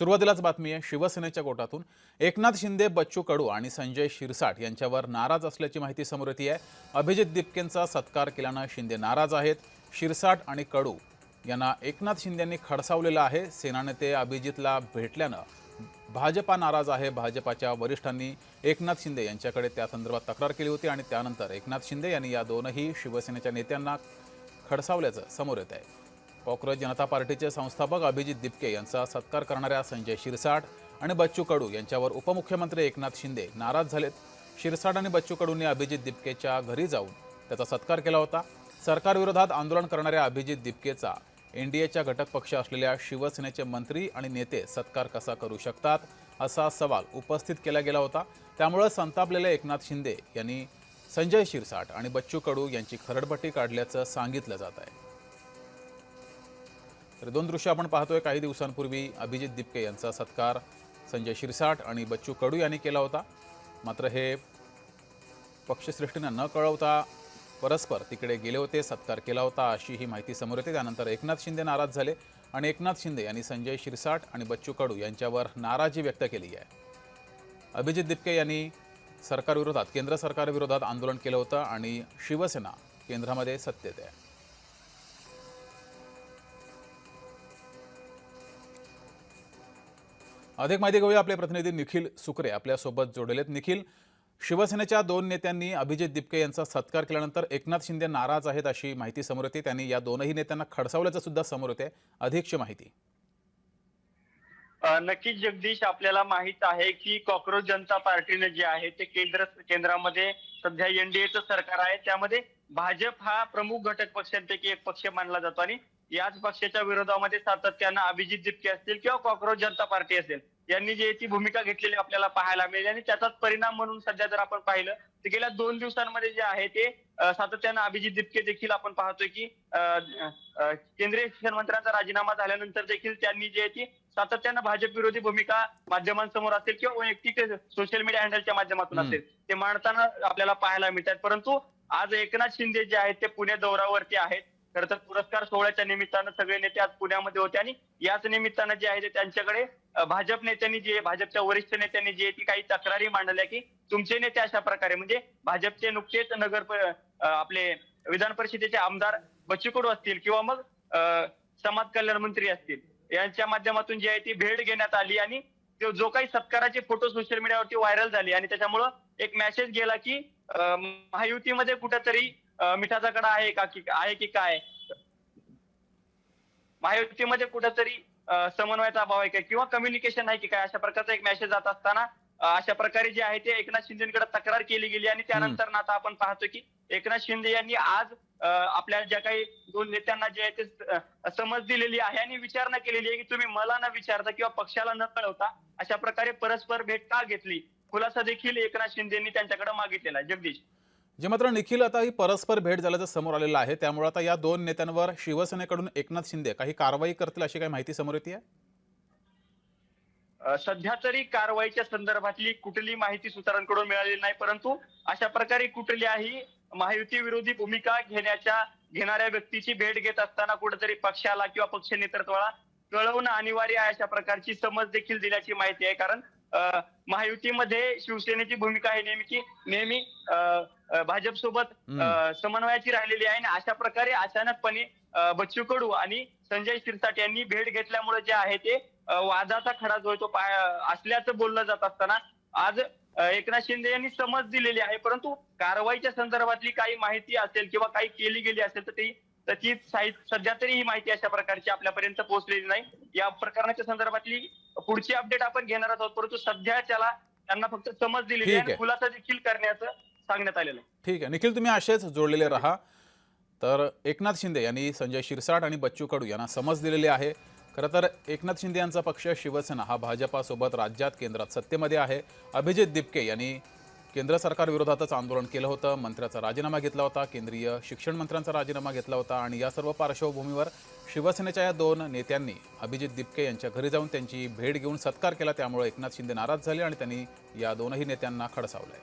सुरुवातीलाच बातमी आहे शिवसेनेच्या गोटातून एकनाथ शिंदे, बच्चू कडू आणि संजय शिरसाट यांच्यावर नाराज असल्याची माहिती समोर येते आहे। अभिजित दिपकेंचा सत्कार केल्यानं शिंदे नाराज आहेत। शिरसाट आणि कडू यांना एकनाथ शिंदेंनी खडसावलेलं आहे। सेना नेते अभिजितला भेटल्यानं भाजपा नाराज आहे। भाजपाच्या वरिष्ठांनी एकनाथ शिंदे यांच्याकडे त्या संदर्भात तक्रार केली होती आणि त्यानंतर एकनाथ शिंदे यांनी या दोनही शिवसेनेच्या नेत्यांना खडसावल्याचं समोर येत आहे। कॉक्रोच जनता पार्टीचे संस्थापक अभिजित दिपके यांचा सत्कार करणाऱ्या संजय शिरसाट आणि बच्चू कडू यांच्यावर उपमुख्यमंत्री एकनाथ शिंदे नाराज झालेत। शिरसाट आणि बच्चू कडूंनी अभिजित दिपकेच्या घरी जाऊन त्याचा सत्कार केला होता। सरकारविरोधात आंदोलन करणाऱ्या अभिजित दिपकेचा एनडीएच्या घटक पक्ष असलेल्या शिवसेनेचे मंत्री आणि नेते सत्कार कसा करू शकतात असा सवाल उपस्थित केला गेला होता। त्यामुळे संतापलेले एकनाथ शिंदे यांनी संजय शिरसाट आणि बच्चू कडू यांची खरडपट्टी काढल्याचं सांगितलं जात आहे। तर दोन दृश्य आपण पाहतोय। काही दिवसांपूर्वी अभिजित दिपके यांचा सत्कार संजय शिरसाट आणि बच्चू कडू यांनी केला होता। मात्र हे पक्षश्रेष्ठींना न कळवता परस्पर तिकडे गेले होते, सत्कार केला होता अशी ही माहिती समोर येते। त्यानंतर एकनाथ शिंदे नाराज झाले आणि एकनाथ शिंदे यांनी संजय शिरसाट आणि बच्चू कडू यांच्यावर नाराजी व्यक्त केली आहे। अभिजित दिपके यांनी सरकारविरोधात केंद्र सरकारविरोधात आंदोलन केलं होतं आणि शिवसेना केंद्रामध्ये सत्तेत आहे। अधिक माहिती घेऊया, आपले प्रतिनिधी निखिल सुकरे आपल्यासोबत जोडलेत। निखिल, शिवसेनेच्या दोन नेत्यांनी अभिजित दिपके यांचा सत्कार केल्यानंतर एकनाथ शिंदे नाराज आहेत अशी माहिती समोर येते। त्यांनी या दोनही नेत्यांना खडसावल्याचं सुद्धा समोर येते। अधिकची माहिती। नक्कीच जगदीश, आपल्याला माहित आहे की कॉक्रोच जनता पार्टीने जे आहे ते केंद्रामध्ये सध्या एनडीएचं सरकार आहे। त्यामध्ये भाजप हा प्रमुख घटक पक्षांपैकी एक पक्ष मानला जातो आणि याच पक्षाच्या विरोधामध्ये सातत्यानं अभिजित दिपके असतील किंवा कॉक्रोच जनता पार्टी असेल यांनी जी ती भूमिका घेतलेली आपल्याला पाहायला मिळेल आणि त्याचाच परिणाम म्हणून सध्या जर आपण पाहिलं तर गेल्या 2 दिवसांमध्ये जे आहे ते सातत्यानं अभिजित दिपके देखील आपण पाहतोय की केंद्रीय शिक्षण मंत्र्यांचा राजीनामा झाल्यानंतर देखील त्यांनी जे आहे ती सातत्यानं भाजप विरोधी भूमिका माध्यमांसमोर असेल किंवा वैयक्तिक सोशल मीडिया हँडलच्या माध्यमातून असेल ते मांडताना आपल्याला पाहायला मिळतात। परंतु आज एकनाथ शिंदे जे आहेत ते पुणे दौऱ्यावरती आहेत। खरं तर पुरस्कार सोहळ्याच्या निमित्तानं सगळे नेते आज पुण्यामध्ये होते आणि याच निमित्तानं जे आहे ते त्यांच्याकडे भाजप नेत्यांनी भाजपच्या वरिष्ठ नेत्यांनी जे ती काही तक्रारी मांडल्या की तुमचे नेते अशा प्रकारे म्हणजे भाजपचे नुकतेच आपले विधान परिषदेचे आमदार बच्चू कडू असतील किंवा मग समाज कल्याण मंत्री असतील यांच्या माध्यमातून जी आहे ती भेट घेण्यात आली आणि जो काही सत्काराचे फोटो सोशल मीडियावरती व्हायरल झाले आणि त्याच्यामुळं एक मेसेज गेला की महायुतीमध्ये कुठेतरी मिठाचा कडा आहे की काय, महायुतीमध्ये कुठेतरी समन्वयाचा अभाव आहे का किंवा कम्युनिकेशन आहे की काय, अशा प्रकारचा एक मेसेज जात असताना अशा प्रकारे जे आहे ते एकनाथ शिंदेकडे तक्रार केली गेली आणि त्यानंतर आता आपण पाहतो की एकनाथ शिंदे यांनी आज आपल्या ज्या काही दोन नेत्यांना जे आहे ते समज दिलेली आहे आणि विचारणा केलेली आहे की तुम्ही मला न विचारता किंवा पक्षाला न कळवता अशा प्रकारे परस्पर भेट का घेतली, खुलासा देखील एकनाथ शिंदेंनी त्यांच्याकडे मागितलेला आहे। जगदीश, जे मात्र निखिल, आता ही परस्पर भेट झाल्याचं समोर आलेलं आहे, त्यामुळे आता या दोन नेत्यांवर शिवसेनेकडून एकनाथ शिंदे काही कारवाई करतील अशी काही माहिती समोर येते? सध्या तरी कारवाईच्या संदर्भातली कुठली माहिती सूत्रांकडून मिळालेली नाही, परंतु अशा प्रकारे कुठल्याही महायुती विरोधी भूमिका घेणाऱ्या व्यक्तीची भेट घेत असताना कुठेतरी पक्षाला किंवा पक्ष नेतृत्वाला कळवणं अनिवार्य आहे अशा प्रकारची समज देखील दिल्याची माहिती आहे। कारण महायुतीमध्ये शिवसेनेची भूमिका ही नेहमी भाजप सोबत समन्वयाची राहिलेली आहे आणि अशा प्रकारे अचानकपणे बच्चू कडू आणि संजय शिरसाट यांनी भेट घेतल्यामुळे जे आहे ते वादाचा खडा जो तो असल्याचं बोललं जात असताना आज एकनाथ शिंदे यांनी समज दिलेली आहे। परंतु कारवाईच्या संदर्भातली काही माहिती असेल किंवा काही केली गेली असेल तर त्याची सध्या तरी ही माहिती अशा प्रकारची आपल्यापर्यंत पोहोचलेली नाही। या प्रकरणाच्या संदर्भातली पुढची अपडेट आपण घेणार आहोत, परंतु सध्या त्यांना फक्त समज दिलेली आहे आणि खुलासा देखील करण्याचं सांगण्यात आलेलं आहे। ठीक आहे निखिल, तुम्ही असेच जोडलेले राहा। तर एकनाथ शिंदे यांनी संजय शिरसाट आणि बच्चू कडू यांना समज दिलेली आहे। खरं तर एकनाथ शिंदे यांचा पक्ष शिवसेना हा भाजपासोबत राज्यात केंद्रात सत्तेमध्ये आहे। अभिजित दिपके यांनी केंद्र सरकारविरोधातच आंदोलन केलं होतं, मंत्र्याचा राजीनामा घेतला होता, केंद्रीय शिक्षण मंत्र्यांचा राजीनामा घेतला होता आणि या सर्व पार्श्वभूमीवर शिवसेनेच्या या दोन नेत्यांनी अभिजित दिपके यांच्या घरी जाऊन त्यांची भेट घेऊन सत्कार केला। त्यामुळे एकनाथ शिंदे नाराज झाले आणि त्यांनी या दोनही नेत्यांना खडसावले।